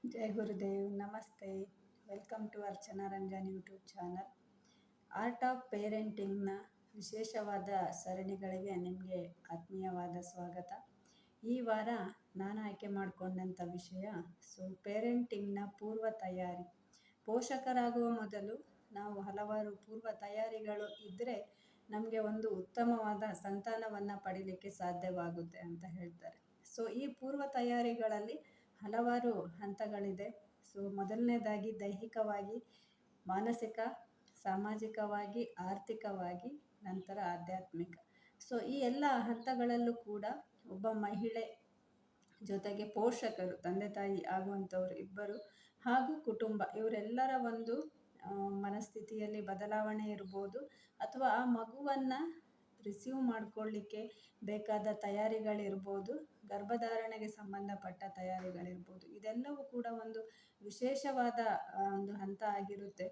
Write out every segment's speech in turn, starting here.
ಜೈ ಗುರುದೇವ್, ನಮಸ್ತೆ. Welcome to Archana Ranjan YouTube channel. Art of ಪೇರೆಂಟಿಂಗ್ನ ವಿಶೇಷವಾದ ಸರಣಿಗಳಿಗೆ ನಿಮಗೆ ಆತ್ಮೀಯವಾದ ಸ್ವಾಗತ. ಈ ವಾರ ನಾನು ಆಯ್ಕೆ ಮಾಡಿಕೊಂಡಂಥ ವಿಷಯ ಪೇರೆಂಟಿಂಗ್ನ ಪೂರ್ವ ತಯಾರಿ. ಪೋಷಕರಾಗುವ ಮೊದಲು ನಾವು ಹಲವಾರು ಪೂರ್ವ ತಯಾರಿಗಳು ಇದ್ದರೆ ನಮಗೆ ಒಂದು ಉತ್ತಮವಾದ ಸಂತಾನವನ್ನು ಪಡೀಲಿಕ್ಕೆ ಸಾಧ್ಯವಾಗುತ್ತೆ ಅಂತ ಹೇಳ್ತಾರೆ. ಈ ಪೂರ್ವ ತಯಾರಿಗಳಲ್ಲಿ ಹಲವಾರು ಹಂತಗಳಿದೆ. ಮೊದಲನೇದಾಗಿ ದೈಹಿಕವಾಗಿ, ಮಾನಸಿಕ, ಸಾಮಾಜಿಕವಾಗಿ, ಆರ್ಥಿಕವಾಗಿ, ನಂತರ ಆಧ್ಯಾತ್ಮಿಕ. ಈ ಎಲ್ಲ ಹಂತಗಳಲ್ಲೂ ಕೂಡ ಒಬ್ಬ ಮಹಿಳೆ ಜೊತೆಗೆ ಪೋಷಕರು, ತಂದೆ ತಾಯಿ ಆಗುವಂಥವ್ರು ಇಬ್ಬರು ಹಾಗೂ ಕುಟುಂಬ, ಇವರೆಲ್ಲರ ಒಂದು ಮನಸ್ಥಿತಿಯಲ್ಲಿ ಬದಲಾವಣೆ ಇರ್ಬೋದು, ಅಥವಾ ಆ ಮಗುವನ್ನು ರಿಸೀವ್ ಮಾಡ್ಕೊಳ್ಳಿಕ್ಕೆ ಬೇಕಾದ ತಯಾರಿಗಳಿರ್ಬೋದು, ಗರ್ಭಧಾರಣೆಗೆ ಸಂಬಂಧಪಟ್ಟ ತಯಾರಿಗಳಿರ್ಬೋದು, ಇದೆಲ್ಲವೂ ಕೂಡ ಒಂದು ವಿಶೇಷವಾದ ಒಂದು ಹಂತ ಆಗಿರುತ್ತೆ.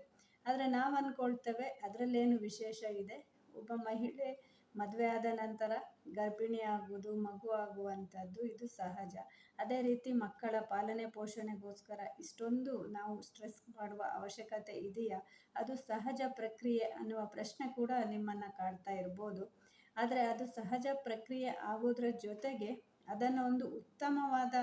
ಆದರೆ ನಾವು ಅಂದ್ಕೊಳ್ತೇವೆ ಅದರಲ್ಲೇನು ವಿಶೇಷ ಇದೆ, ಒಬ್ಬ ಮಹಿಳೆ ಮದುವೆ ಆದ ನಂತರ ಗರ್ಭಿಣಿ ಆಗುವುದು, ಮಗು ಆಗುವಂಥದ್ದು ಇದು ಸಹಜ. ಅದೇ ರೀತಿ ಮಕ್ಕಳ ಪಾಲನೆ ಪೋಷಣೆಗೋಸ್ಕರ ಇಷ್ಟೊಂದು ನಾವು ಸ್ಟ್ರೆಸ್ ಮಾಡುವ ಅವಶ್ಯಕತೆ ಇದೆಯಾ, ಅದು ಸಹಜ ಪ್ರಕ್ರಿಯೆ ಅನ್ನುವ ಪ್ರಶ್ನೆ ಕೂಡ ನಿಮ್ಮನ್ನು ಕಾಡ್ತಾ ಇರ್ಬೋದು. ಆದರೆ ಅದು ಸಹಜ ಪ್ರಕ್ರಿಯೆ ಆಗೋದ್ರ ಜೊತೆಗೆ ಅದನ್ನು ಒಂದು ಉತ್ತಮವಾದ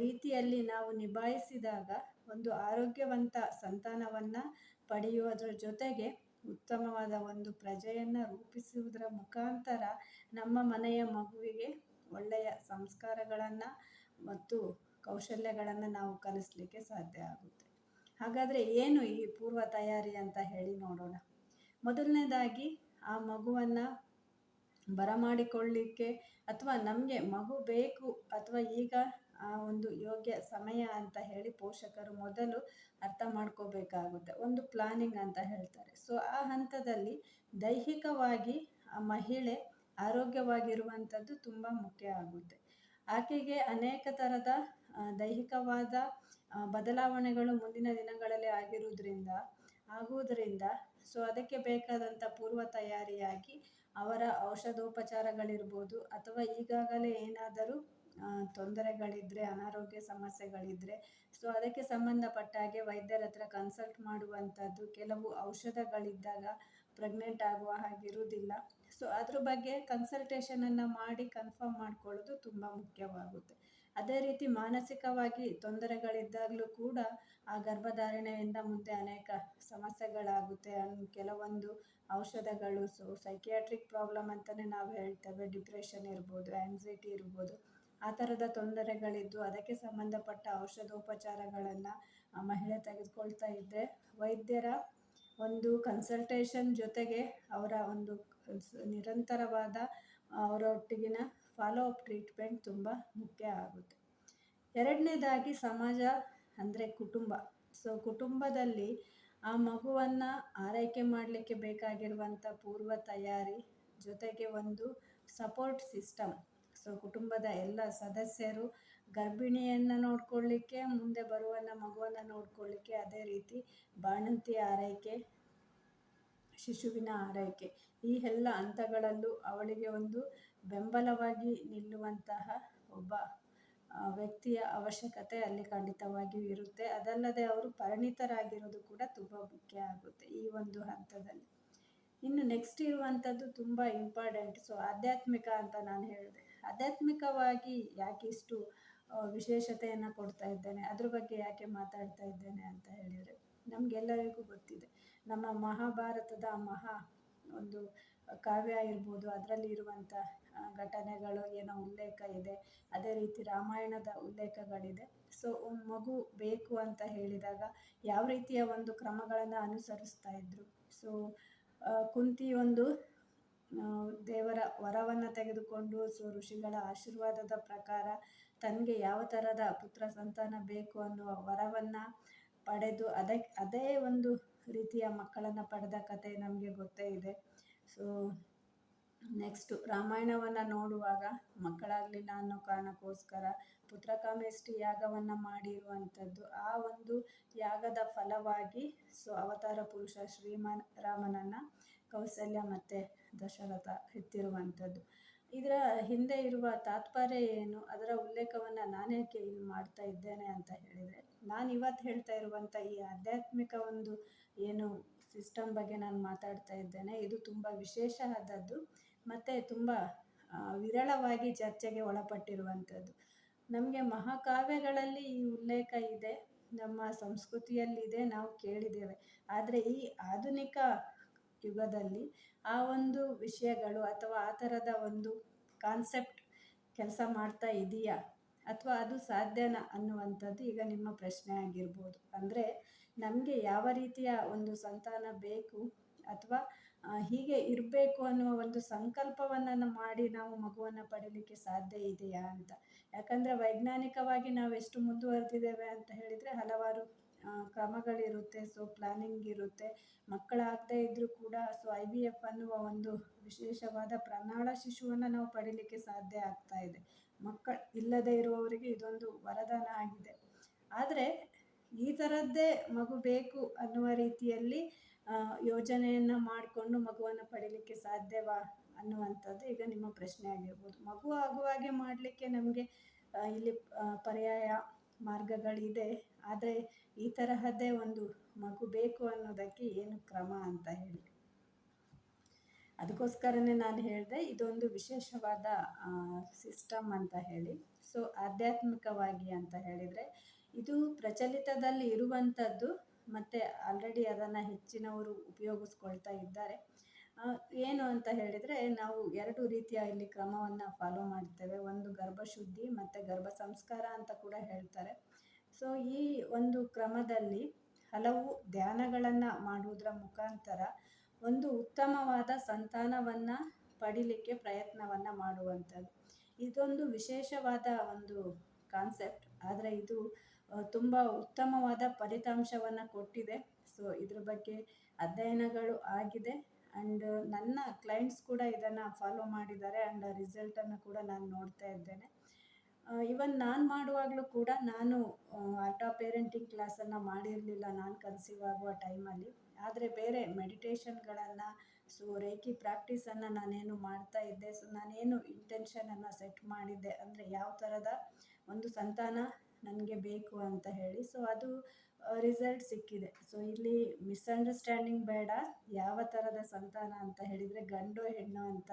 ರೀತಿಯಲ್ಲಿ ನಾವು ನಿಭಾಯಿಸಿದಾಗ ಒಂದು ಆರೋಗ್ಯವಂತ ಸಂತಾನವನ್ನು ಪಡೆಯುವುದರ ಜೊತೆಗೆ ಉತ್ತಮವಾದ ಒಂದು ಪ್ರಜೆಯನ್ನು ರೂಪಿಸುವುದರ ಮುಖಾಂತರ ನಮ್ಮ ಮನೆಯ ಮಗುವಿಗೆ ಒಳ್ಳೆಯ ಸಂಸ್ಕಾರಗಳನ್ನು ಮತ್ತು ಕೌಶಲ್ಯಗಳನ್ನು ನಾವು ಕಲಿಸಲಿಕ್ಕೆ ಸಾಧ್ಯ ಆಗುತ್ತೆ. ಹಾಗಾದರೆ ಏನು ಈ ಪೂರ್ವ ತಯಾರಿ ಅಂತ ಹೇಳಿ ನೋಡೋಣ. ಮೊದಲನೇದಾಗಿ ಆ ಮಗುವನ್ನು ಬರಮಾಡಿಕೊಳ್ಳಿಕ್ಕೆ, ಅಥವಾ ನಮಗೆ ಮಗು ಬೇಕು ಅಥವಾ ಈಗ ಆ ಒಂದು ಯೋಗ್ಯ ಸಮಯ ಅಂತ ಹೇಳಿ ಪೋಷಕರು ಮೊದಲು ಅರ್ಥ ಮಾಡ್ಕೋಬೇಕಾಗುತ್ತೆ. ಒಂದು ಪ್ಲಾನಿಂಗ್ ಅಂತ ಹೇಳ್ತಾರೆ. ಆ ಹಂತದಲ್ಲಿ ದೈಹಿಕವಾಗಿ ಆ ಮಹಿಳೆ ಆರೋಗ್ಯವಾಗಿರುವಂಥದ್ದು ತುಂಬ ಮುಖ್ಯ ಆಗುತ್ತೆ. ಆಕೆಗೆ ಅನೇಕ ಥರದ ದೈಹಿಕವಾದ ಬದಲಾವಣೆಗಳು ಮುಂದಿನ ದಿನಗಳಲ್ಲಿ ಆಗುವುದರಿಂದ ಅದಕ್ಕೆ ಬೇಕಾದಂಥ ಪೂರ್ವ ತಯಾರಿಯಾಗಿ ಅವರ ಔಷಧೋಪಚಾರಗಳಿರ್ಬೋದು, ಅಥವಾ ಈಗಾಗಲೇ ಏನಾದರೂ ತೊಂದರೆಗಳಿದ್ದರೆ, ಅನಾರೋಗ್ಯ ಸಮಸ್ಯೆಗಳಿದ್ದರೆ ಅದಕ್ಕೆ ಸಂಬಂಧಪಟ್ಟ ಹಾಗೆ ವೈದ್ಯರ ಹತ್ರ ಕನ್ಸಲ್ಟ್ ಮಾಡುವಂಥದ್ದು. ಕೆಲವು ಔಷಧಗಳಿದ್ದಾಗ ಪ್ರೆಗ್ನೆಂಟ್ ಆಗುವ ಹಾಗಿರುವುದಿಲ್ಲ. ಅದ್ರ ಬಗ್ಗೆ ಕನ್ಸಲ್ಟೇಷನನ್ನು ಮಾಡಿ ಕನ್ಫರ್ಮ್ ಮಾಡ್ಕೊಳ್ಳೋದು ತುಂಬ ಮುಖ್ಯವಾಗುತ್ತೆ. ಅದೇ ರೀತಿ ಮಾನಸಿಕವಾಗಿ ತೊಂದರೆಗಳಿದ್ದಾಗಲೂ ಕೂಡ ಆ ಗರ್ಭಧಾರಣೆಯಿಂದ ಮುಂದೆ ಅನೇಕ ಸಮಸ್ಯೆಗಳಾಗುತ್ತೆ. ಕೆಲವೊಂದು ಔಷಧಗಳು ಸೈಕಿಯಾಟ್ರಿಕ್ ಪ್ರಾಬ್ಲಮ್ ಅಂತಲೇ ನಾವು ಹೇಳ್ತೇವೆ. ಡಿಪ್ರೆಷನ್ ಇರ್ಬೋದು, ಆ್ಯಂಗ್ಸೈಟಿ ಇರ್ಬೋದು, ಆ ಥರದ ತೊಂದರೆಗಳಿದ್ದು ಅದಕ್ಕೆ ಸಂಬಂಧಪಟ್ಟ ಔಷಧೋಪಚಾರಗಳನ್ನು ಮಹಿಳೆ ತೆಗೆದುಕೊಳ್ತಾ ಇದ್ದರೆ ವೈದ್ಯರ ಒಂದು ಕನ್ಸಲ್ಟೇಷನ್ ಜೊತೆಗೆ ಅವರ ಒಂದು ನಿರಂತರವಾದ ಅವರೊಟ್ಟಿಗಿನ ಫಾಲೋ ಅಪ್ ಟ್ರೀಟ್ಮೆಂಟ್ ತುಂಬ ಮುಖ್ಯ ಆಗುತ್ತೆ. ಎರಡನೇದಾಗಿ ಸಮಾಜ ಅಂದರೆ ಕುಟುಂಬ. ಕುಟುಂಬದಲ್ಲಿ ಆ ಮಗುವನ್ನು ಆರೈಕೆ ಮಾಡಲಿಕ್ಕೆ ಬೇಕಾಗಿರುವಂಥ ಪೂರ್ವ ತಯಾರಿ ಜೊತೆಗೆ ಒಂದು ಸಪೋರ್ಟ್ ಸಿಸ್ಟಮ್. ಕುಟುಂಬದ ಎಲ್ಲ ಸದಸ್ಯರು ಗರ್ಭಿಣಿಯನ್ನು ನೋಡ್ಕೊಳ್ಳಿಕ್ಕೆ, ಮುಂದೆ ಬರುವನ್ನ ಮಗುವನ್ನು ನೋಡ್ಕೊಳ್ಳಿಕ್ಕೆ, ಅದೇ ರೀತಿ ಬಾಣಂತಿ ಆರೈಕೆ, ಶಿಶುವಿನ ಆರೈಕೆ, ಈ ಎಲ್ಲ ಹಂತಗಳಲ್ಲೂ ಅವಳಿಗೆ ಒಂದು ಬೆಂಬಲವಾಗಿ ನಿಲ್ಲುವಂತಹ ಒಬ್ಬ ವ್ಯಕ್ತಿಯ ಅವಶ್ಯಕತೆ ಅಲ್ಲಿ ಖಂಡಿತವಾಗಿಯೂ ಇರುತ್ತೆ. ಅದಲ್ಲದೆ ಅವರು ಪರಿಣಿತರಾಗಿರೋದು ಕೂಡ ತುಂಬ ಮುಖ್ಯ ಆಗುತ್ತೆ ಈ ಒಂದು ಹಂತದಲ್ಲಿ. ಇನ್ನು ನೆಕ್ಸ್ಟ್ ಇರುವಂಥದ್ದು ತುಂಬ ಇಂಪಾರ್ಟೆಂಟ್. ಆಧ್ಯಾತ್ಮಿಕ ಅಂತ ನಾನು ಹೇಳಿದೆ. ಆಧ್ಯಾತ್ಮಿಕವಾಗಿ ಯಾಕೆ ಇಷ್ಟು ವಿಶೇಷತೆಯನ್ನು ಕೊಡ್ತಾ ಇದ್ದೇನೆ, ಅದ್ರ ಬಗ್ಗೆ ಯಾಕೆ ಮಾತಾಡ್ತಾ ಇದ್ದೇನೆ ಅಂತ ಹೇಳಿದರೆ, ನಮಗೆಲ್ಲರಿಗೂ ಗೊತ್ತಿದೆ ನಮ್ಮ ಮಹಾಭಾರತದ ಒಂದು ಕಾವ್ಯ ಇರ್ಬೋದು, ಅದರಲ್ಲಿ ಇರುವಂಥ ಘಟನೆಗಳು ಏನೋ ಉಲ್ಲೇಖ ಇದೆ. ಅದೇ ರೀತಿ ರಾಮಾಯಣದ ಉಲ್ಲೇಖಗಳಿದೆ. ಒಂದು ಮಗು ಬೇಕು ಅಂತ ಹೇಳಿದಾಗ ಯಾವ ರೀತಿಯ ಒಂದು ಕ್ರಮಗಳನ್ನು ಅನುಸರಿಸ್ತಾ ಇದ್ರು. ಕುಂತಿ ಒಂದು ದೇವರ ವರವನ್ನು ತೆಗೆದುಕೊಂಡು ಋಷಿಗಳ ಆಶೀರ್ವಾದದ ಪ್ರಕಾರ ತನಗೆ ಯಾವ ಥರದ ಪುತ್ರ ಸಂತಾನ ಬೇಕು ಅನ್ನುವ ವರವನ್ನು ಪಡೆದು ಅದೇ ಒಂದು ರೀತಿಯ ಮಕ್ಕಳನ್ನು ಪಡೆದ ಕತೆ ನಮಗೆ ಗೊತ್ತೇ ಇದೆ. ನೆಕ್ಸ್ಟು ರಾಮಾಯಣವನ್ನು ನೋಡುವಾಗ ಮಕ್ಕಳಾಗಲಿಲ್ಲ ಅನ್ನೋ ಕಾರಣಕ್ಕೋಸ್ಕರ ಪುತ್ರಕಾಮೇಷ್ಟಿ ಯಾಗವನ್ನು ಮಾಡಿರುವಂಥದ್ದು. ಆ ಒಂದು ಯಾಗದ ಫಲವಾಗಿ ಅವತಾರ ಪುರುಷ ರಾಮನನ್ನು ಕೌಸಲ್ಯ ಮತ್ತು ದಶರಥ ಹೆತ್ತಿರುವಂಥದ್ದು. ಇದರ ಹಿಂದೆ ಇರುವ ತಾತ್ಪರ್ಯ ಏನು, ಅದರ ಉಲ್ಲೇಖವನ್ನು ನಾನೇಕೆ ಇಲ್ಲಿ ಮಾಡ್ತಾ ಇದ್ದೇನೆ ಅಂತ ಹೇಳಿದರೆ, ನಾನು ಇವತ್ತು ಹೇಳ್ತಾ ಇರುವಂಥ ಈ ಆಧ್ಯಾತ್ಮಿಕ ಒಂದು ಏನು ಸಿಸ್ಟಮ್ ಬಗ್ಗೆ ನಾನು ಮಾತಾಡ್ತಾ ಇದ್ದೇನೆ, ಇದು ತುಂಬ ವಿಶೇಷವಾದದ್ದು ಮತ್ತು ತುಂಬ ವಿರಳವಾಗಿ ಚರ್ಚೆಗೆ ಒಳಪಟ್ಟಿರುವಂಥದ್ದು. ನಮಗೆ ಮಹಾಕಾವ್ಯಗಳಲ್ಲಿ ಈ ಉಲ್ಲೇಖ ಇದೆ, ನಮ್ಮ ಸಂಸ್ಕೃತಿಯಲ್ಲಿದೆ, ನಾವು ಕೇಳಿದ್ದೇವೆ. ಆದರೆ ಈ ಆಧುನಿಕ ಯುಗದಲ್ಲಿ ಆ ಒಂದು ವಿಷಯಗಳು ಅಥವಾ ಆ ಥರದ ಒಂದು ಕಾನ್ಸೆಪ್ಟ್ ಕೆಲಸ ಮಾಡ್ತಾ ಇದೆಯಾ ಅಥವಾ ಅದು ಸಾಧ್ಯನಾ ಅನ್ನುವಂಥದ್ದು ಈಗ ನಿಮ್ಮ ಪ್ರಶ್ನೆ ಆಗಿರ್ಬೋದು. ಅಂದರೆ ನಮಗೆ ಯಾವ ರೀತಿಯ ಒಂದು ಸಂತಾನ ಬೇಕು ಅಥವಾ ಹೀಗೆ ಇರಬೇಕು ಅನ್ನುವ ಒಂದು ಸಂಕಲ್ಪವನ್ನು ಮಾಡಿ ನಾವು ಮಗುವನ್ನು ಪಡೀಲಿಕ್ಕೆ ಸಾಧ್ಯ ಇದೆಯಾ ಅಂತ. ಯಾಕಂದರೆ ವೈಜ್ಞಾನಿಕವಾಗಿ ನಾವು ಎಷ್ಟು ಮುಂದುವರೆದಿದ್ದೇವೆ ಅಂತ ಹೇಳಿದರೆ ಹಲವಾರು ಕ್ರಮಗಳಿರುತ್ತೆ. ಸೊ ಪ್ಲಾನಿಂಗ್ ಇರುತ್ತೆ. ಮಕ್ಕಳಾಗದೇ ಇದ್ದರೂ ಕೂಡ IVF ಅನ್ನುವ ಒಂದು ವಿಶೇಷವಾದ ಪ್ರಣಾಳ ಶಿಶುವನ್ನು ನಾವು ಪಡೀಲಿಕ್ಕೆ ಸಾಧ್ಯ ಆಗ್ತಾ ಇದೆ. ಮಕ್ಕಳು ಇಲ್ಲದೇ ಇರುವವರಿಗೆ ಇದೊಂದು ವರದಾನ ಆಗಿದೆ. ಆದರೆ ಈ ಥರದ್ದೇ ಮಗು ಬೇಕು ಅನ್ನುವ ರೀತಿಯಲ್ಲಿ ಯೋಜನೆಯನ್ನು ಮಾಡಿಕೊಂಡು ಮಗುವನ್ನು ಪಡೀಲಿಕ್ಕೆ ಸಾಧ್ಯವಾ ಅನ್ನುವಂಥದ್ದು ಈಗ ನಿಮ್ಮ ಪ್ರಶ್ನೆ ಆಗಿರ್ಬೋದು. ಮಗು ಆಗುವಾಗೆ ಮಾಡಲಿಕ್ಕೆ ನಮಗೆ ಇಲ್ಲಿ ಪರ್ಯಾಯ ಮಾರ್ಗಗಳಿದೆ. ಆದರೆ ಈ ತರಹದ್ದೇ ಒಂದು ಮಗು ಬೇಕು ಅನ್ನೋದಕ್ಕೆ ಏನು ಕ್ರಮ ಅಂತ ಹೇಳಿ, ಅದಕ್ಕೋಸ್ಕರನೇ ನಾನು ಹೇಳಿದೆ ಇದೊಂದು ವಿಶೇಷವಾದ ಸಿಸ್ಟಮ್ ಅಂತ ಹೇಳಿ. ಸೊ ಆಧ್ಯಾತ್ಮಿಕವಾಗಿ ಅಂತ ಹೇಳಿದರೆ ಇದು ಪ್ರಚಲಿತದಲ್ಲಿ ಇರುವಂಥದ್ದು ಮತ್ತು ಆಲ್ರೆಡಿ ಅದನ್ನು ಹೆಚ್ಚಿನವರು ಉಪಯೋಗಿಸ್ಕೊಳ್ತಾ ಇದ್ದಾರೆ. ಏನು ಅಂತ ಹೇಳಿದರೆ ನಾವು 2 ರೀತಿಯ ಇಲ್ಲಿ ಕ್ರಮವನ್ನು ಫಾಲೋ ಮಾಡ್ತೇವೆ. ಒಂದು ಗರ್ಭಶುದ್ಧಿ ಮತ್ತು ಗರ್ಭ ಸಂಸ್ಕಾರ ಅಂತ ಕೂಡ ಹೇಳ್ತಾರೆ. ಸೊ ಈ ಒಂದು ಕ್ರಮದಲ್ಲಿ ಹಲವು ಧ್ಯಾನಗಳನ್ನು ಮಾಡುವುದರ ಮುಖಾಂತರ ಒಂದು ಉತ್ತಮವಾದ ಸಂತಾನವನ್ನು ಪಡೀಲಿಕ್ಕೆ ಪ್ರಯತ್ನವನ್ನು ಮಾಡುವಂಥದ್ದು. ಇದೊಂದು ವಿಶೇಷವಾದ ಒಂದು ಕಾನ್ಸೆಪ್ಟ್. ಆದರೆ ಇದು ತುಂಬ ಉತ್ತಮವಾದ ಫಲಿತಾಂಶವನ್ನು ಕೊಟ್ಟಿದೆ. ಸೊ ಇದ್ರ ಬಗ್ಗೆ ಅಧ್ಯಯನಗಳು ಆಗಿದೆ ಆ್ಯಂಡ್ ನನ್ನ ಕ್ಲೈಂಟ್ಸ್ ಕೂಡ ಇದನ್ನು ಫಾಲೋ ಮಾಡಿದ್ದಾರೆ ಆ್ಯಂಡ್ ರಿಸಲ್ಟನ್ನು ಕೂಡ ನಾನು ನೋಡ್ತಾ ಇದ್ದೇನೆ. ಇವನ್ ನಾನು ಮಾಡುವಾಗಲೂ ಕೂಡ ನಾನು ಆರ್ಟ್ ಆಫ್ ಪೇರೆಂಟಿಂಗ್ ಕ್ಲಾಸನ್ನು ಮಾಡಿರಲಿಲ್ಲ ನಾನು ಕನ್ಸೀವ್ ಆಗುವ ಟೈಮಲ್ಲಿ. ಆದರೆ ಬೇರೆ ಮೆಡಿಟೇಷನ್ಗಳನ್ನು ರೇಖಿ ಪ್ರಾಕ್ಟೀಸನ್ನು ನಾನೇನು ಮಾಡ್ತಾ ಇದ್ದೆ. ಸೊ ನಾನೇನು ಇಂಟೆನ್ಷನನ್ನು ಸೆಟ್ ಮಾಡಿದ್ದೆ ಅಂದರೆ ಯಾವ ಥರದ ಒಂದು ಸಂತಾನ ನನಗೆ ಬೇಕು ಅಂತ ಹೇಳಿ. ಸೊ ಅದು ರಿಸಲ್ಟ್ ಸಿಕ್ಕಿದೆ. ಸೊ ಇಲ್ಲಿ ಮಿಸ್ಅಂಡರ್ಸ್ಟ್ಯಾಂಡಿಂಗ್ ಬೇಡ. ಯಾವ ಥರದ ಸಂತಾನ ಅಂತ ಹೇಳಿದರೆ ಗಂಡು ಹೆಣ್ಣು ಅಂತ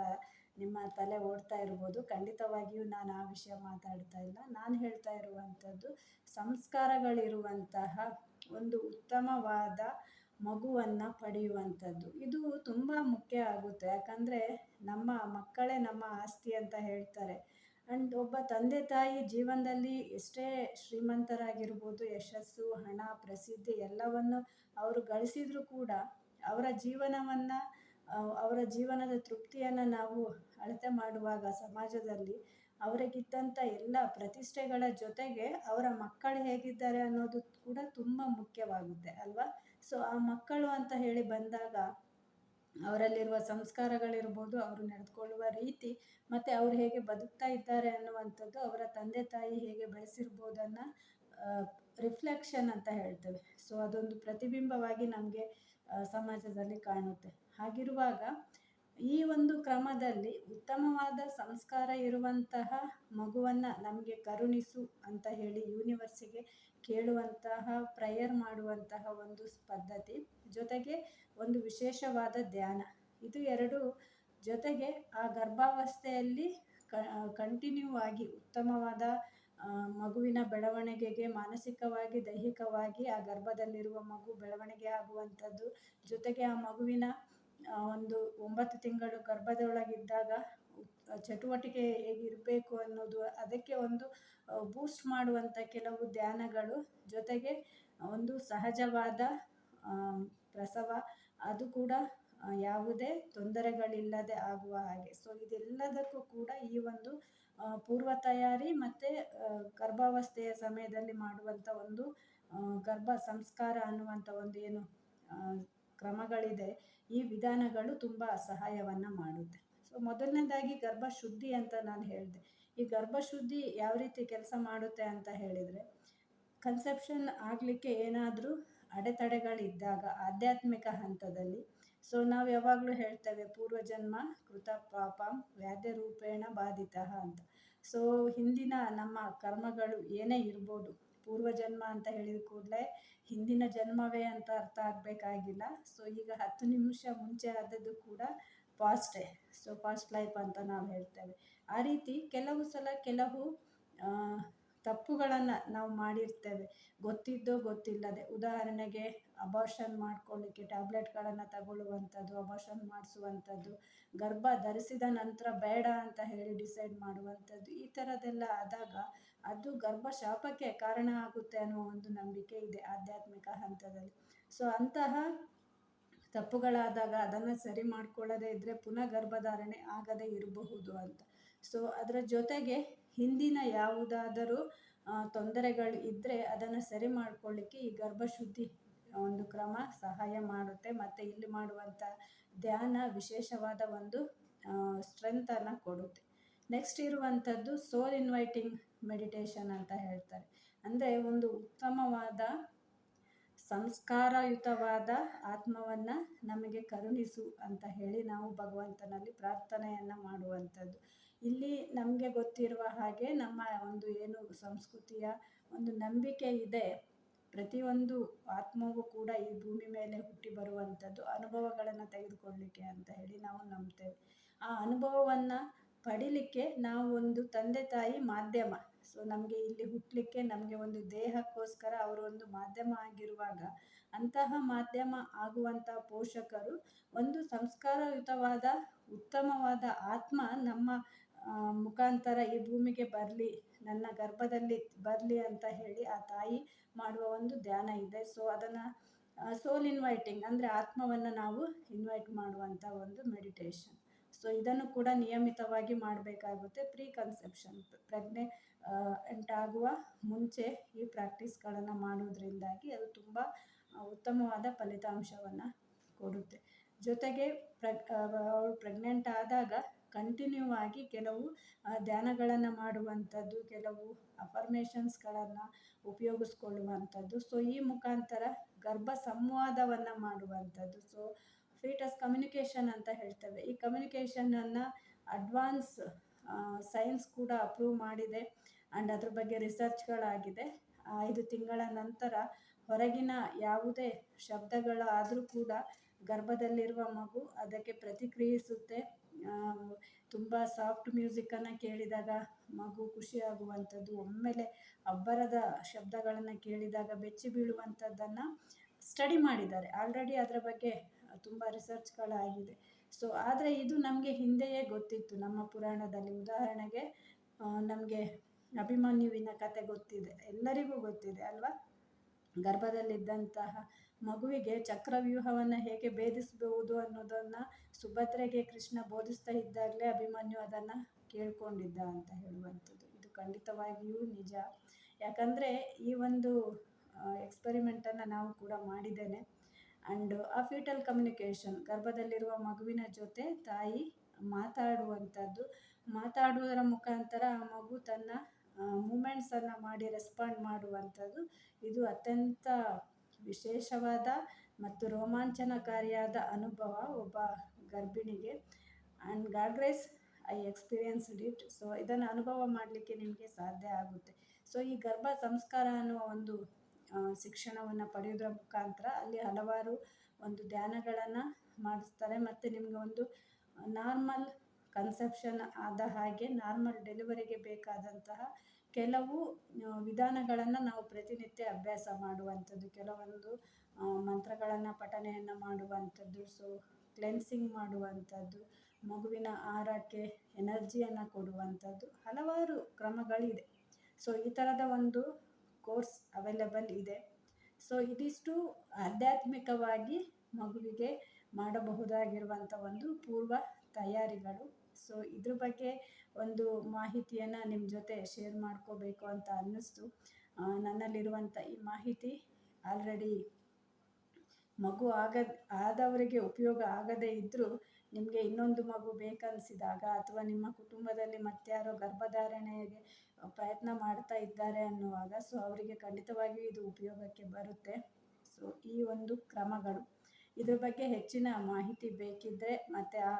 ನಿಮ್ಮ ತಲೆ ಓಡ್ತಾ ಇರ್ಬೋದು. ಖಂಡಿತವಾಗಿಯೂ ನಾನು ಆ ವಿಷಯ ಮಾತಾಡ್ತಾ ಇಲ್ಲ. ನಾನು ಹೇಳ್ತಾ ಇರುವಂಥದ್ದು ಸಂಸ್ಕಾರಗಳಿರುವಂತಹ ಒಂದು ಉತ್ತಮವಾದ ಮಗುವನ್ನು ಪಡೆಯುವಂಥದ್ದು. ಇದು ತುಂಬ ಮುಖ್ಯ ಆಗುತ್ತೆ. ಯಾಕಂದರೆ ನಮ್ಮ ಮಕ್ಕಳೇ ನಮ್ಮ ಆಸ್ತಿ ಅಂತ ಹೇಳ್ತಾರೆ. ಆ್ಯಂಡ್ ಒಬ್ಬ ತಂದೆ ತಾಯಿ ಜೀವನದಲ್ಲಿ ಎಷ್ಟೇ ಶ್ರೀಮಂತರಾಗಿರ್ಬೋದು, ಯಶಸ್ಸು, ಹಣ, ಪ್ರಸಿದ್ಧಿ ಎಲ್ಲವನ್ನು ಅವರು ಗಳಿಸಿದರೂ ಕೂಡ ಅವರ ಜೀವನವನ್ನು ಅವರ ಜೀವನದ ತೃಪ್ತಿಯನ್ನು ನಾವು ಅಳತೆ ಮಾಡುವಾಗ ಸಮಾಜದಲ್ಲಿ ಅವರಿಗಿದ್ದಂಥ ಎಲ್ಲ ಪ್ರತಿಷ್ಠೆಗಳ ಜೊತೆಗೆ ಅವರ ಮಕ್ಕಳು ಹೇಗಿದ್ದಾರೆ ಅನ್ನೋದು ಕೂಡ ತುಂಬ ಮುಖ್ಯವಾಗುತ್ತೆ ಅಲ್ವಾ. ಸೊ ಆ ಮಕ್ಕಳು ಅಂತ ಹೇಳಿ ಬಂದಾಗ ಅವರಲ್ಲಿರುವ ಸಂಸ್ಕಾರಗಳಿರ್ಬೋದು, ಅವರು ನಡೆದುಕೊಳ್ಳುವ ರೀತಿ ಮತ್ತು ಅವ್ರು ಹೇಗೆ ಬದುಕ್ತಾ ಇದ್ದಾರೆ ಅನ್ನುವಂಥದ್ದು ಅವರ ತಂದೆ ತಾಯಿ ಹೇಗೆ ಬೆಳೆಸಿರ್ಬೋದನ್ನು ರಿಫ್ಲೆಕ್ಷನ್ ಅಂತ ಹೇಳ್ತೇವೆ. ಸೊ ಅದೊಂದು ಪ್ರತಿಬಿಂಬವಾಗಿ ನಮಗೆ ಸಮಾಜದಲ್ಲಿ ಕಾಣುತ್ತೆ. ಹಾಗಿರುವಾಗ ಈ ಒಂದು ಕ್ರಮದಲ್ಲಿ ಉತ್ತಮವಾದ ಸಂಸ್ಕಾರ ಇರುವಂತಹ ಮಗುವನ್ನು ನಮಗೆ ಕರುಣಿಸು ಅಂತ ಹೇಳಿ ಯೂನಿವರ್ಸಿಗೆ ಕೇಳುವಂತಹ ಪ್ರೇಯರ್ ಮಾಡುವಂತಹ ಒಂದು ಪದ್ಧತಿ, ಜೊತೆಗೆ ಒಂದು ವಿಶೇಷವಾದ ಧ್ಯಾನ, ಇದು 2 ಜೊತೆಗೆ ಆ ಗರ್ಭಾವಸ್ಥೆಯಲ್ಲಿ ಕಂಟಿನ್ಯೂ ಆಗಿ ಉತ್ತಮವಾದ ಮಗುವಿನ ಬೆಳವಣಿಗೆಗೆ ಮಾನಸಿಕವಾಗಿ ದೈಹಿಕವಾಗಿ ಆ ಗರ್ಭದಲ್ಲಿರುವ ಮಗು ಬೆಳವಣಿಗೆ ಆಗುವಂಥದ್ದು, ಜೊತೆಗೆ ಆ ಮಗುವಿನ ಒಂದು 9 ತಿಂಗಳು ಗರ್ಭದೊಳಗಿದ್ದಾಗ ಚಟುವಟಿಕೆ ಹೇಗಿರಬೇಕು ಅನ್ನೋದು, ಅದಕ್ಕೆ ಒಂದು ಬೂಸ್ಟ್ ಮಾಡುವಂಥ ಕೆಲವು ಧ್ಯಾನಗಳು, ಜೊತೆಗೆ ಒಂದು ಸಹಜವಾದ ಪ್ರಸವ, ಅದು ಕೂಡ ಯಾವುದೇ ತೊಂದರೆಗಳಿಲ್ಲದೆ ಆಗುವ ಹಾಗೆ. ಸೊ ಇದೆಲ್ಲದಕ್ಕೂ ಕೂಡ ಈ ಒಂದು ಪೂರ್ವ ತಯಾರಿ ಮತ್ತು ಗರ್ಭಾವಸ್ಥೆಯ ಸಮಯದಲ್ಲಿ ಮಾಡುವಂಥ ಒಂದು ಗರ್ಭ ಸಂಸ್ಕಾರ ಅನ್ನುವಂಥ ಒಂದು ಏನು ಕ್ರಮಗಳಿದೆ, ಈ ವಿಧಾನಗಳು ತುಂಬ ಸಹಾಯವನ್ನು ಮಾಡುತ್ತೆ. ಸೊ ಮೊದಲನೇದಾಗಿ ಗರ್ಭಶುದ್ಧಿ ಅಂತ ನಾನು ಹೇಳಿದೆ. ಈ ಗರ್ಭಶುದ್ಧಿ ಯಾವ ರೀತಿ ಕೆಲಸ ಮಾಡುತ್ತೆ ಅಂತ ಹೇಳಿದರೆ, ಕನ್ಸೆಪ್ಷನ್ ಆಗಲಿಕ್ಕೆ ಏನಾದರೂ ಅಡೆತಡೆಗಳಿದ್ದಾಗ ಆಧ್ಯಾತ್ಮಿಕ ಹಂತದಲ್ಲಿ, ಸೊ ನಾವು ಯಾವಾಗಲೂ ಹೇಳ್ತೇವೆ ಪೂರ್ವಜನ್ಮ ಕೃತ ಪಾಪ ವ್ಯಾಧ್ಯ ರೂಪೇಣ ಬಾಧಿತ ಅಂತ. ಸೊ ಹಿಂದಿನ ನಮ್ಮ ಕರ್ಮಗಳು ಏನೇ ಇರ್ಬೋದು, ಪೂರ್ವಜನ್ಮ ಅಂತ ಹೇಳಿದ ಕೂಡಲೇ ಹಿಂದಿನ ಜನ್ಮವೇ ಅಂತ ಅರ್ಥ ಆಗಬೇಕಾಗಿಲ್ಲ. ಸೊ ಈಗ 10 ನಿಮಿಷ ಮುಂಚೆ ಆದದ್ದು ಕೂಡ ಪಾಸ್ಟೇ, ಸೊ ಪಾಸ್ಟ್ ಲೈಫ್ ಅಂತ ನಾವು ಹೇಳ್ತೇವೆ. ಆ ರೀತಿ ಕೆಲವು ಸಲ ಕೆಲವು ತಪ್ಪುಗಳನ್ನು ನಾವು ಮಾಡಿರ್ತೇವೆ, ಗೊತ್ತಿದ್ದೋ ಗೊತ್ತಿಲ್ಲದೆ. ಉದಾಹರಣೆಗೆ ಅಬಾರ್ಷನ್ ಮಾಡ್ಕೊಳ್ಳಿಕ್ಕೆ ಟ್ಯಾಬ್ಲೆಟ್ಗಳನ್ನು ತಗೊಳ್ಳುವಂಥದ್ದು, ಅಬಾರ್ಷನ್ ಮಾಡಿಸುವಂಥದ್ದು, ಗರ್ಭ ಧರಿಸಿದ ನಂತರ ಬೇಡ ಅಂತ ಹೇಳಿ ಡಿಸೈಡ್ ಮಾಡುವಂಥದ್ದು, ಈ ಥರದ್ದೆಲ್ಲ ಆದಾಗ ಅದು ಗರ್ಭಶಾಪಕ್ಕೆ ಕಾರಣ ಆಗುತ್ತೆ ಅನ್ನೋ ಒಂದು ನಂಬಿಕೆ ಇದೆ ಆಧ್ಯಾತ್ಮಿಕ ಹಂತದಲ್ಲಿ. ಸೊ ಅಂತಹ ತಪ್ಪುಗಳಾದಾಗ ಅದನ್ನು ಸರಿ ಮಾಡ್ಕೊಳ್ಳದೇ ಇದ್ದರೆ ಪುನಃ ಗರ್ಭಧಾರಣೆ ಆಗದೇ ಇರಬಹುದು ಅಂತ. ಸೊ ಅದರ ಜೊತೆಗೆ ಹಿಂದಿನ ಯಾವುದಾದರೂ ತೊಂದರೆಗಳು ಇದ್ದರೆ ಅದನ್ನು ಸರಿ ಮಾಡ್ಕೊಳ್ಳಿಕ್ಕೆ ಈ ಗರ್ಭಶುದ್ಧಿ ಒಂದು ಕ್ರಮ ಸಹಾಯ ಮಾಡುತ್ತೆ. ಮತ್ತು ಇಲ್ಲಿ ಮಾಡುವಂಥ ಧ್ಯಾನ ವಿಶೇಷವಾದ ಒಂದು ಸ್ಟ್ರೆಂತನ್ನು ಕೊಡುತ್ತೆ. ನೆಕ್ಸ್ಟ್ ಇರುವಂಥದ್ದು ಸೋಲ್ ಇನ್ವೈಟಿಂಗ್ ಮೆಡಿಟೇಷನ್ ಅಂತ ಹೇಳ್ತಾರೆ. ಅಂದರೆ ಒಂದು ಉತ್ತಮವಾದ ಸಂಸ್ಕಾರಯುತವಾದ ಆತ್ಮವನ್ನು ನಮಗೆ ಕರುಣಿಸು ಅಂತ ಹೇಳಿ ನಾವು ಭಗವಂತನಲ್ಲಿ ಪ್ರಾರ್ಥನೆಯನ್ನು ಮಾಡುವಂಥದ್ದು. ಇಲ್ಲಿ ನಮಗೆ ಗೊತ್ತಿರುವ ಹಾಗೆ ನಮ್ಮ ಒಂದು ಏನು ಸಂಸ್ಕೃತಿಯ ಒಂದು ನಂಬಿಕೆ ಇದೆ, ಪ್ರತಿಯೊಂದು ಆತ್ಮವೂ ಕೂಡ ಈ ಭೂಮಿ ಮೇಲೆ ಹುಟ್ಟಿ ಬರುವಂಥದ್ದು ಅನುಭವಗಳನ್ನು ತೆಗೆದುಕೊಳ್ಳಲಿಕ್ಕೆ ಅಂತ ಹೇಳಿ ನಾವು ನಂಬ್ತೇವೆ. ಆ ಅನುಭವವನ್ನು ಪಡಿಲಿಕ್ಕೆ ನಾವು ಒಂದು ತಂದೆ ತಾಯಿ ಮಾಧ್ಯಮ. ಸೊ ನಮಗೆ ಇಲ್ಲಿ ಹುಟ್ಟಲಿಕ್ಕೆ ನಮಗೆ ಒಂದು ದೇಹಕ್ಕೋಸ್ಕರ ಅವರು ಒಂದು ಮಾಧ್ಯಮ ಆಗಿರುವಾಗ, ಅಂತಹ ಮಾಧ್ಯಮ ಆಗುವಂಥ ಪೋಷಕರು ಒಂದು ಸಂಸ್ಕಾರಯುತವಾದ ಉತ್ತಮವಾದ ಆತ್ಮ ನಮ್ಮ ಮುಖಾಂತರ ಈ ಭೂಮಿಗೆ ಬರಲಿ, ನನ್ನ ಗರ್ಭದಲ್ಲಿ ಬರಲಿ ಅಂತ ಹೇಳಿ ಆ ತಾಯಿ ಮಾಡುವ ಒಂದು ಧ್ಯಾನ ಇದೆ. ಸೊ ಅದನ್ನು ಸೋಲ್ ಇನ್ವೈಟಿಂಗ್ ಅಂದರೆ ಆತ್ಮವನ್ನು ನಾವು ಇನ್ವೈಟ್ ಮಾಡುವಂಥ ಒಂದು ಮೆಡಿಟೇಷನ್. ಸೊ ಇದನ್ನು ಕೂಡ ನಿಯಮಿತವಾಗಿ ಮಾಡಬೇಕಾಗುತ್ತೆ. ಪ್ರೀ ಕನ್ಸೆಪ್ಷನ್ ಪ್ರಜ್ಞೆ ಎಂಟಾಗುವ ಮುಂಚೆ ಈ ಪ್ರಾಕ್ಟೀಸ್ಗಳನ್ನು ಮಾಡೋದ್ರಿಂದಾಗಿ ಅದು ತುಂಬ ಉತ್ತಮವಾದ ಫಲಿತಾಂಶವನ್ನು ಕೊಡುತ್ತೆ. ಜೊತೆಗೆ ಅವಳು ಪ್ರೆಗ್ನೆಂಟ್ ಆದಾಗ ಕಂಟಿನ್ಯೂ ಆಗಿ ಕೆಲವು ಧ್ಯಾನಗಳನ್ನು ಮಾಡುವಂಥದ್ದು, ಕೆಲವು ಅಫರ್ಮೇಷನ್ಸ್ಗಳನ್ನು ಉಪಯೋಗಿಸ್ಕೊಳ್ಳುವಂಥದ್ದು. ಸೊ ಈ ಮುಖಾಂತರ ಗರ್ಭ ಸಂವಾದವನ್ನು ಮಾಡುವಂಥದ್ದು. ಸೊ ಫೀಟಸ್ ಕಮ್ಯುನಿಕೇಷನ್ ಅಂತ ಹೇಳ್ತೇವೆ. ಈ ಕಮ್ಯುನಿಕೇಷನನ್ನು ಅಡ್ವಾನ್ಸ್ ಸೈನ್ಸ್ ಕೂಡ ಅಪ್ರೂವ್ ಮಾಡಿದೆ ಆ್ಯಂಡ್ ಅದ್ರ ಬಗ್ಗೆ ರಿಸರ್ಚ್ಗಳಾಗಿದೆ. 5 ತಿಂಗಳ ನಂತರ ಹೊರಗಿನ ಯಾವುದೇ ಶಬ್ದಗಳಾದರೂ ಕೂಡ ಗರ್ಭದಲ್ಲಿರುವ ಮಗು ಅದಕ್ಕೆ ಪ್ರತಿಕ್ರಿಯಿಸುತ್ತೆ. ತುಂಬ ಸಾಫ್ಟ್ ಮ್ಯೂಸಿಕ್ಕನ್ನು ಕೇಳಿದಾಗ ಮಗು ಖುಷಿಯಾಗುವಂಥದ್ದು, ಒಮ್ಮೆಲೆ ಅಬ್ಬರದ ಶಬ್ದಗಳನ್ನು ಕೇಳಿದಾಗ ಬೆಚ್ಚಿ ಬೀಳುವಂಥದ್ದನ್ನು ಸ್ಟಡಿ ಮಾಡಿದ್ದಾರೆ ಆಲ್ರೆಡಿ. ಅದರ ಬಗ್ಗೆ ತುಂಬ ರಿಸರ್ಚ್ಗಳಾಗಿದೆ. ಸೊ ಆದರೆ ಇದು ನಮಗೆ ಹಿಂದೆಯೇ ಗೊತ್ತಿತ್ತು ನಮ್ಮ ಪುರಾಣದಲ್ಲಿ. ಉದಾಹರಣೆಗೆ ನಮಗೆ ಅಭಿಮನ್ಯುವಿನ ಕತೆ ಗೊತ್ತಿದೆ, ಎಲ್ಲರಿಗೂ ಗೊತ್ತಿದೆ ಅಲ್ವಾ. ಗರ್ಭದಲ್ಲಿದ್ದಂತಹ ಮಗುವಿಗೆ ಚಕ್ರವ್ಯೂಹವನ್ನು ಹೇಗೆ ಭೇದಿಸಬಹುದು ಅನ್ನೋದನ್ನು ಸುಭದ್ರೆಗೆ ಕೃಷ್ಣ ಬೋಧಿಸ್ತಾ ಇದ್ದಾಗಲೇ ಅಭಿಮನ್ಯು ಅದನ್ನು ಕೇಳ್ಕೊಂಡಿದ್ದ ಅಂತ ಹೇಳುವಂಥದ್ದು. ಇದು ಖಂಡಿತವಾಗಿಯೂ ನಿಜ. ಯಾಕಂದರೆ ಈ ಒಂದು ಎಕ್ಸ್ಪೆರಿಮೆಂಟನ್ನು ನಾವು ಕೂಡ ಮಾಡಿದ್ದೇನೆ. ಆ್ಯಂಡ್ ಆ ಫೀಟಲ್ ಕಮ್ಯುನಿಕೇಷನ್, ಗರ್ಭದಲ್ಲಿರುವ ಮಗುವಿನ ಜೊತೆ ತಾಯಿ ಮಾತಾಡುವಂಥದ್ದು, ಮಾತಾಡುವುದರ ಮುಖಾಂತರ ಆ ಮಗು ತನ್ನ ಮೂಮೆಂಟ್ಸನ್ನು ಮಾಡಿ ರೆಸ್ಪಾಂಡ್ ಮಾಡುವಂಥದ್ದು, ಇದು ಅತ್ಯಂತ ವಿಶೇಷವಾದ ಮತ್ತು ರೋಮಾಂಚನಕಾರಿಯಾದ ಅನುಭವ ಒಬ್ಬ ಗರ್ಭಿಣಿಗೆ. And god grace I experienced it. So ಇದನ್ನು ಅನುಭವ ಮಾಡಲಿಕ್ಕೆ ನಿಮಗೆ ಸಾಧ್ಯ ಆಗುತ್ತೆ. ಸೊ ಈ ಗರ್ಭ ಸಂಸ್ಕಾರ ಅನ್ನುವ ಒಂದು ಶಿಕ್ಷಣವನ್ನು ಪಡೆಯೋದ್ರ ಮುಖಾಂತರ ಅಲ್ಲಿ ಹಲವಾರು ಒಂದು ಧ್ಯಾನಗಳನ್ನು ಮಾಡಿಸ್ತಾರೆ. ಮತ್ತು ನಿಮಗೆ ಒಂದು ನಾರ್ಮಲ್ ಕನ್ಸೆಪ್ಷನ್ ಆದ ಹಾಗೆ ನಾರ್ಮಲ್ ಡೆಲಿವರಿಗೆ ಬೇಕಾದಂತಹ ಕೆಲವು ವಿಧಾನಗಳನ್ನು ನಾವು ಪ್ರತಿನಿತ್ಯ ಅಭ್ಯಾಸ ಮಾಡುವಂಥದ್ದು, ಕೆಲವೊಂದು ಮಂತ್ರಗಳನ್ನು ಪಠನೆಯನ್ನು ಮಾಡುವಂಥದ್ದು, ಸೊ ಕ್ಲೆನ್ಸಿಂಗ್ ಮಾಡುವಂಥದ್ದು, ಮಗುವಿನ ಆಹಾರಕ್ಕೆ ಎನರ್ಜಿಯನ್ನು ಕೊಡುವಂಥದ್ದು, ಹಲವಾರು ಕ್ರಮಗಳಿದೆ. ಸೊ ಈ ಥರದ ಒಂದು ಕೋರ್ಸ್ ಅವೈಲೇಬಲ್ ಇದೆ. ಸೊ ಇದಿಷ್ಟು ಆಧ್ಯಾತ್ಮಿಕವಾಗಿ ಮಗುವಿಗೆ ಮಾಡಬಹುದಾಗಿರುವಂಥ ಒಂದು ಪೂರ್ವ ತಯಾರಿಗಳು. ಸೊ ಇದ್ರ ಬಗ್ಗೆ ಒಂದು ಮಾಹಿತಿಯನ್ನು ನಿಮ್ಮ ಜೊತೆ ಶೇರ್ ಮಾಡ್ಕೋಬೇಕು ಅಂತ ಅನ್ನಿಸ್ತು. ನನ್ನಲ್ಲಿರುವಂಥ ಈ ಮಾಹಿತಿ ಆಲ್ರೆಡಿ ಮಗು ಆದವರಿಗೆ ಉಪಯೋಗ ಆಗದೇ ಇದ್ದರೂ ನಿಮಗೆ ಇನ್ನೊಂದು ಮಗು ಬೇಕನ್ನಿಸಿದಾಗ, ಅಥವಾ ನಿಮ್ಮ ಕುಟುಂಬದಲ್ಲಿ ಮತ್ತಾರೋ ಗರ್ಭಧಾರಣೆಗೆ ಪ್ರಯತ್ನ ಮಾಡ್ತಾ ಇದ್ದಾರೆ ಅನ್ನುವಾಗ, ಸೊ ಅವರಿಗೆ ಖಂಡಿತವಾಗಿಯೂ ಇದು ಉಪಯೋಗಕ್ಕೆ ಬರುತ್ತೆ. ಸೊ ಈ ಒಂದು ಕ್ರಮಗಳು ಇದ್ರ ಬಗ್ಗೆ ಹೆಚ್ಚಿನ ಮಾಹಿತಿ ಬೇಕಿದ್ದರೆ ಮತ್ತು ಆ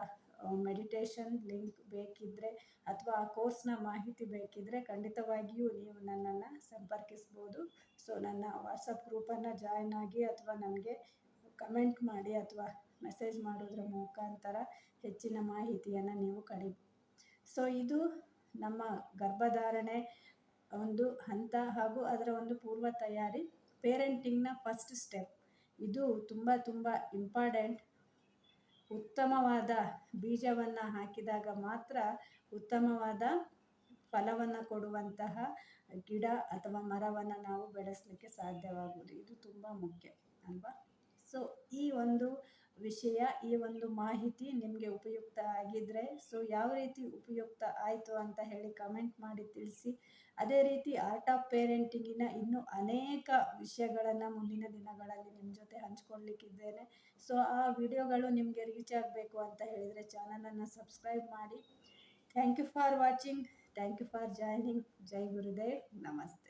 ಮೆಡಿಟೇಷನ್ ಲಿಂಕ್ ಬೇಕಿದ್ದರೆ ಅಥವಾ ಆ ಕೋರ್ಸ್ನ ಮಾಹಿತಿ ಬೇಕಿದ್ದರೆ ಖಂಡಿತವಾಗಿಯೂ ನೀವು ನನ್ನನ್ನು ಸಂಪರ್ಕಿಸ್ಬೋದು. ಸೊ ನನ್ನ ವಾಟ್ಸಪ್ ಗ್ರೂಪನ್ನು ಜಾಯ್ನ್ ಆಗಿ ಅಥವಾ ನನಗೆ ಕಮೆಂಟ್ ಮಾಡಿ ಅಥವಾ ಮೆಸೇಜ್ ಮಾಡೋದ್ರ ಮುಖಾಂತರ ಹೆಚ್ಚಿನ ಮಾಹಿತಿಯನ್ನು ನೀವು ಸೊ ಇದು ನಮ್ಮ ಗರ್ಭಧಾರಣೆ ಒಂದು ಹಂತ ಹಾಗೂ ಅದರ ಒಂದು ಪೂರ್ವ ತಯಾರಿ, ಪೇರೆಂಟಿಂಗ್ನ ಫಸ್ಟ್ ಸ್ಟೆಪ್. ಇದು ತುಂಬ ತುಂಬ ಇಂಪಾರ್ಟೆಂಟ್. ಉತ್ತಮವಾದ ಬೀಜವನ್ನು ಹಾಕಿದಾಗ ಮಾತ್ರ ಉತ್ತಮವಾದ ಫಲವನ್ನು ಕೊಡುವಂತಹ ಗಿಡ ಅಥವಾ ಮರವನ್ನು ನಾವು ಬೆಳೆಸಲಿಕ್ಕೆ ಸಾಧ್ಯವಾಗುವುದು. ಇದು ತುಂಬ ಮುಖ್ಯ ಅಲ್ವಾ? ಸೊ ಈ ಒಂದು ವಿಷಯ, ಈ ಒಂದು ಮಾಹಿತಿ ನಿಮಗೆ ಉಪಯುಕ್ತ ಆಗಿದ್ದರೆ ಸೊ ಯಾವ ರೀತಿ ಉಪಯುಕ್ತ ಆಯಿತು ಅಂತ ಹೇಳಿ ಕಮೆಂಟ್ ಮಾಡಿ ತಿಳಿಸಿ. ಅದೇ ರೀತಿ ಆರ್ಟ್ ಆಫ್ ಪೇರೆಂಟಿಂಗಿನ ಇನ್ನೂ ಅನೇಕ ವಿಷಯಗಳನ್ನು ಮುಂದಿನ ದಿನಗಳಲ್ಲಿ ನಿಮ್ಮ ಜೊತೆ ಹಂಚ್ಕೊಳ್ಲಿಕ್ಕಿದ್ದೇನೆ. ಸೊ ಆ ವಿಡಿಯೋಗಳು ನಿಮಗೆ ರೀಚ್ ಆಗಬೇಕು ಅಂತ ಹೇಳಿದರೆ ಚಾನಲನ್ನು ಸಬ್ಸ್ಕ್ರೈಬ್ ಮಾಡಿ. Thank you for watching. Thank you for joining. ಜೈ ಗುರುದೇವ್. ನಮಸ್ತೆ.